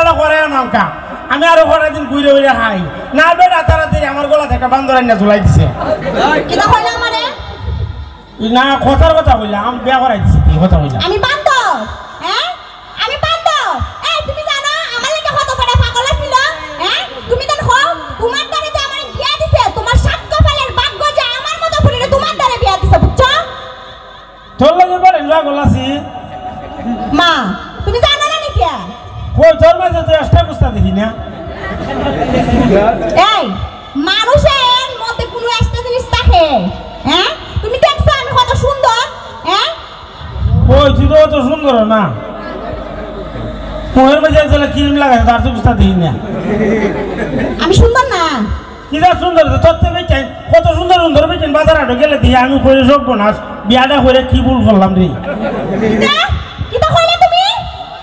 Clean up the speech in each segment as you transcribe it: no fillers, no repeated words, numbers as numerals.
বেলা করে নৌকা আমি আরো পরের দিন ঘুরে ঘুরে খাই না বেটা তাড়াতাড়ি আমার গলা থেকে বান্দর আইনা ঝুলাই দিছে কিটা কইলা আমারে না কথার কথা বললাম আমি বিয়া করাই দিছি এই কথা বললাম আমি বান্দর হ্যাঁ আমি বান্দর এই তুমি জানো আমার লাগি কত বড় পাগল ছিল হ্যাঁ তুমি জানো তোমার দ্বারে যে আমার বিয়া দিছে তোমার সাত কপালের ভাগ্য যে আমার মতো ফুরিরে তোমার দ্বারে বিয়া দিছে বুঝছো তোর লাগে বড় পাগল আছি মা তুমি জানো না নাকি কই তোর মাঝে তো এক্সট্রা কুস্তা দেখি না এই মানুষের মধ্যে কোনো একটা জিনিস থাকে হ্যাঁ তুমি দেখছো আমি কত সুন্দর হ্যাঁ কই তুই তো অত সুন্দর না মুখের মাঝে চলে ক্রিম লাগাইছে তার তো কুস্তা দেখি না আমি সুন্দর না কি যা সুন্দর তোর তো বেচেন কত সুন্দর সুন্দর বেচেন বাজার হাটে গেলে দিয়ে আমি করে সব বোনাস বিয়াটা করে কি ভুল করলাম রে কিটা কইলা তুমি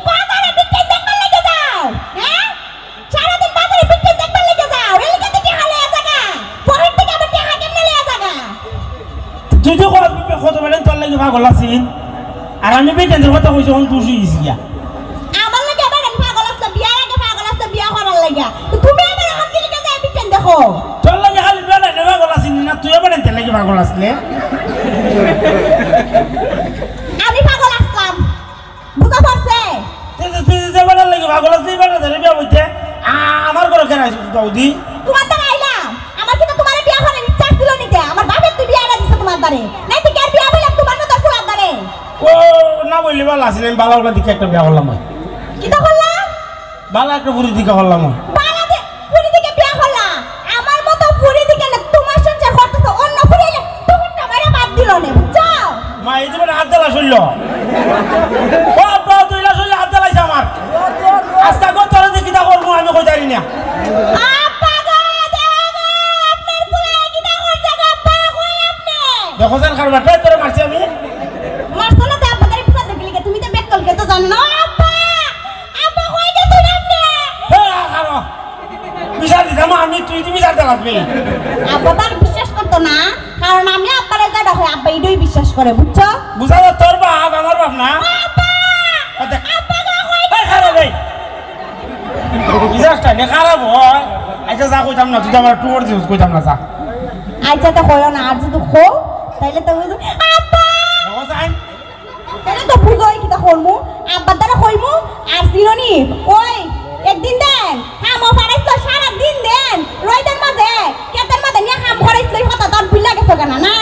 বাজারে বিক্রি দেখবার লাগে যাও হ্যাঁ সারা দিন বাজারে বিক্রি দেখবার লাগে যাও এর লিগে তুমি হালে জায়গা পরের থেকে আবার টাকা কেমনে লইয়া জায়গা তুই তো কত বেলা তোর লাগে পাগল আছি আর আমি বেচেন কথা কইছি অন তুই গিয়া আমার লাগে আবার পাগল আছে বিয়ার আগে পাগল আছে বিয়া করার লাগা তুমি আবার এখন কি লিগে যাই বিক্রি দেখো তোর লাগে খালি বেলা নেবা পাগল আছি না তুই আবার এতে লাগে পাগল আসলে আমি পাগল আসলাম বুঝা পারছে তুই যে বেলা লাগে পাগল আছি বেলা ধরে বিয়া বইতে আমার ঘরে কেন আইছিস দাউদি তোমার দ্বারা আইলাম আমার কিন্তু তোমার বিয়া করার ইচ্ছা ছিল নিতে আমার বাপের তুই বিয়া দিছে তোমার দ্বারে নাই তুই কার বিয়া বললাম তোমার মতো ফুলার দ্বারে ও না বললি ভালো আসলে আমি ভালো দিকে একটা বিয়া করলাম কিটা করলা ভালো একটা বুড়ি দিকে করলাম বালাতে পুরি দিকে বিয়া করলা আমার মতো পুরি দিকে না তোমার সংসার করতেছ অন্য পুরি এলে তোমারটা মারা বাদ দিল না বুঝছো মা এই যে হাত দেলা শুনল ও তো তুই না শুনলে হাত দেলাইছে আমার আজকে কত দেখি তা করবো আমি কই জানি না আপা গো দেখো আপনার পুরা কিটা করছে গো আপা কই আপনি দেখো যেন খারবাটা তোরে মারছি আমি মারছো না তে আপনাদের পিছা দেখলি তুমি তো বেকল কে তো জানো না আপা আপা কই গেছো আপনি খারো বিচার দিতাম আমি তুই বিচার দেলাবি আপা তার বিশ্বাস করতো না কারণ আমি আব্বারে যা দেখো আব্বা এটাই বিশ্বাস করে বুঝছো বুঝা যা তোর বাপ আমার বাপ না আপা আপা গো কই খারো রে বিচারটা নে খারাপ হয় আচ্ছা যা কইতাম না তুই আমার টুর দিস কইতাম না যা আচ্ছা তো কইও না আর যদি খো তাইলে তো বুঝো আপা দেখো যাই তাইলে তো বুঝোই কি তা করমু আব্বার দ্বারা কইমু আর জিরনি ওই একদিন দেন হামো ফারাইছো সারা দিন দেন রইদের মাঝে কেতের মাঝে নিয়ে হাম ফারাইছো এই কথা তোর ভুল লাগেছো কেন না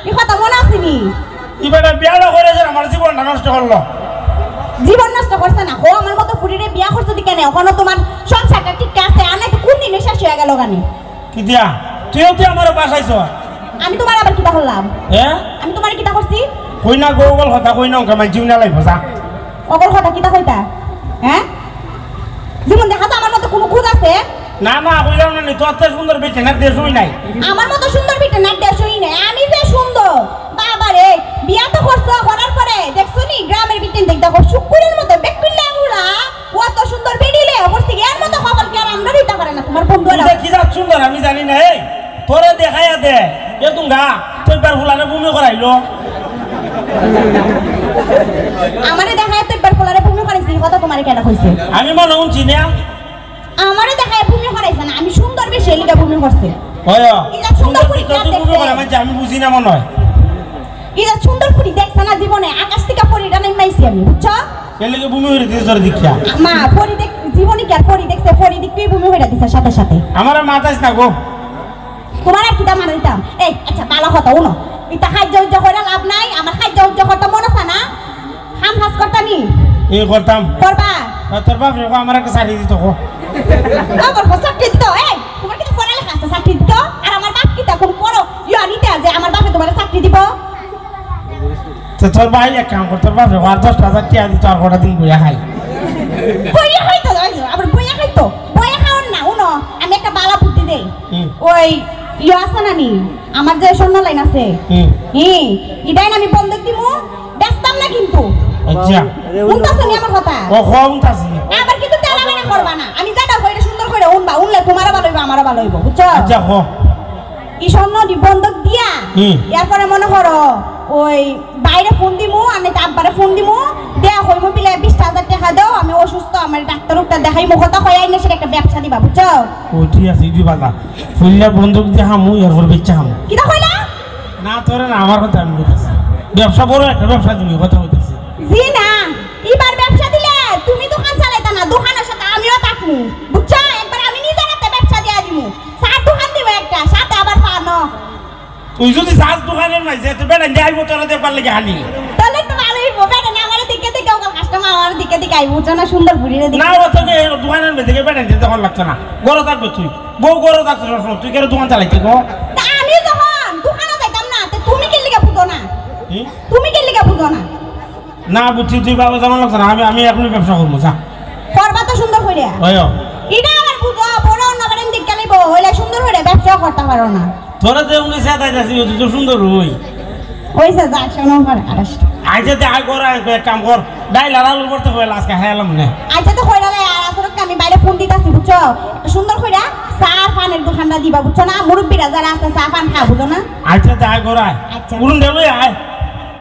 এই কথা মনে আসেনি এবারে বিয়াটা করেছে আমার জীবনটা নষ্ট করলো জীবন নষ্ট করছে না ও আমার মতো ফুরিরে বিয়া করছে দি কেন এখনো তোমার সংসারটা ঠিক আছে আর নাই তো কোন দিনে শেষ হয়ে গেল গানি কি দিয়া তুইও তুই আমার বাসাইছ আমি তোমার আবার কিটা করলাম হ্যাঁ আমি তোমার কিটা করছি কই না গোগল কথা কই না কামাই জিউ না লাইব যা অগল কথা কিটা কইতা হ্যাঁ জীবন দেখা যায় আমার মতো কোনো খুদ আছে না না কইলাম না তোর তো সুন্দর বেঁচে না দেশ হই নাই আমার মতো সুন্দর বিটে না দেশই নাই আমি যে সুন্দর বাবা রে বিয়া তো করছো করার পরে দেখছো নি গ্রামের বিটেন দেখ দেখো শুকুরের মতো বেকুল্লা উড়া ও তো সুন্দর বেডিলে অবস্থি এর মতো খবর কি আর আমরা দিতে পারে না তোমার বন্ধুরা তুই কি যা সুন্দর আমি জানি না এই তোরে দেখাইয়া দে এ তুঙ্গা তুই বার ফুলানে ভূমি করাইলো আমারে দেখায় তো একবার ফলারে ভূমি করাইছি কথা তোমারে কেন কইছে আমি মনে হচ্ছি না আমারে দেখায় ভূমি করাইছে না আমি সুন্দর বেশি এলিগা ভূমি করছে হয় এটা সুন্দর পুরি কি ভূমি দেখছে করে মানে আমি বুঝি না মনে হয় এটা সুন্দর পুরি দেখছ না জীবনে আকাশ থেকে পরিটা নাইমাইছি আমি বুঝছো এর লাগে ভূমি হইরে দিস তোর দীক্ষা মা পরি দেখ জীবনে কি আর পরি দেখছে পরি দেখতেই ভূমি হইরা দিছে সাথে সাথে আমার মাথাইস না গো তোমার আর কিটা মানে দিতাম এই আচ্ছা ভালো কথা উনো এটা খাদ্য উজ্জ করে লাভ নাই আমার খাদ্য উজ্জ করতে মন আছে না হাম হাস করতা নি এই করতাম করবা তোর বাপ রে আমার একটা শাড়ি দিত গো আমার চাকরি দিত এই তোমার কি পড়ালেখা আছে চাকরি দিত আর আমার বাপ কি তা কোন বড় ইয়ানিটা যে আমার বাপে তোমার চাকরি দিব তো তোর ভাই এক কাম কর তোর বাপ রে আর 10,000 টাকা দিত আর কটা দিন বইয়া খাই বইয়া খাইতো আবার বইয়া খাইতো বইয়া খাওন না উনো আমি একটা বালা বুদ্ধি দেই ওই ইয়া আছে না নি আমার যে স্বর্ণ লাইন আছে এটাই না আমি বন্ধক দিমু বেচতাম না কিন্তু আচ্ছা উনতাছ নি আমার কথা ও কম তাছি আবার কিন্তু তেলা মেলা করবা না আমি যেটা কইরা সুন্দর কইরা উনবা উনলে তোমারও ভালো হইব আমারও ভালো হইব বুঝছো আচ্ছা কো এই স্বর্ণ দি বন্ধক দিয়া এরপরে মনে করো ওই বাইরে ফোন দিমু আমি আব্বারে ফোন দিমু দেয়া কইমু বিলে 20,000 টাকা দাও আমি অসুস্থ আমার ডাক্তারটা দেখাইমু কথা ও ঠিক আছে ইডি বালা ফুললা বন্দুক দিয়ে হামু এরপর বেচা হামু কিটা কইলা না তোরে না আমার কথা আমি বলতেছি ব্যবসা বড় একটা ব্যবসা তুমি কথা বলতেছি জি না এবার ব্যবসা দিলে তুমি দোকান চালাইতা না দোকানের সাথে আমিও থাকমু বুঝছো একবার আমি নিজের হাতে ব্যবসা দিয়া দিমু সার দোকান দিব একটা সাথে আবার পানো তুই যদি সাজ দোকানের নাই যে তুই বেটা যাইবো তোরা দেখবার লাগে হানি তাহলে তো ভালোই হবে না আমার দিকে দিকে ওকে কাস্টমার আমার দিকে দিকে আইবো না সুন্দর ঘুরিয়ে দিকে না ও তোকে দোকানের দিকে বেটা যেতে তখন লাগছে না গরো থাকবে তুই বউ গরো থাকছে সবসময় তুই কেন দোকান চালাইছিস গো তা আমি যখন দোকানে যাইতাম না তে তুমি কি লিগা বুঝো না তুমি কি লিগা বুঝো না না বুঝছি তুই বাবা জানা লাগছে না আমি এখনই ব্যবসা করবো যা করবা তো সুন্দর কইরা ওই এটা আমার বুঝো বড় অন্য বারেন দিকে লাইবো হইলে সুন্দর করে ব্যবসা করতে পারো না তোরা যে উনি সাথে যাচ্ছি তুই তো সুন্দর হই ওইসা যা শোনো করে আড়াইশো আইতে আই কর এক কাম কর ডাইল আর আলু করতে হইল আজকে হেলাম না আচ্ছা তো কইরালে আর আসলে আমি বাইরে ফোন দিতাছি বুঝছো সুন্দর কইরা চা পানের দোকানটা দিবা বুঝছো না মুরব্বিরা যারা আছে চা পান খা বুঝো না আইতে আই কর আয় আচ্ছা উড়ুন দেলই আয়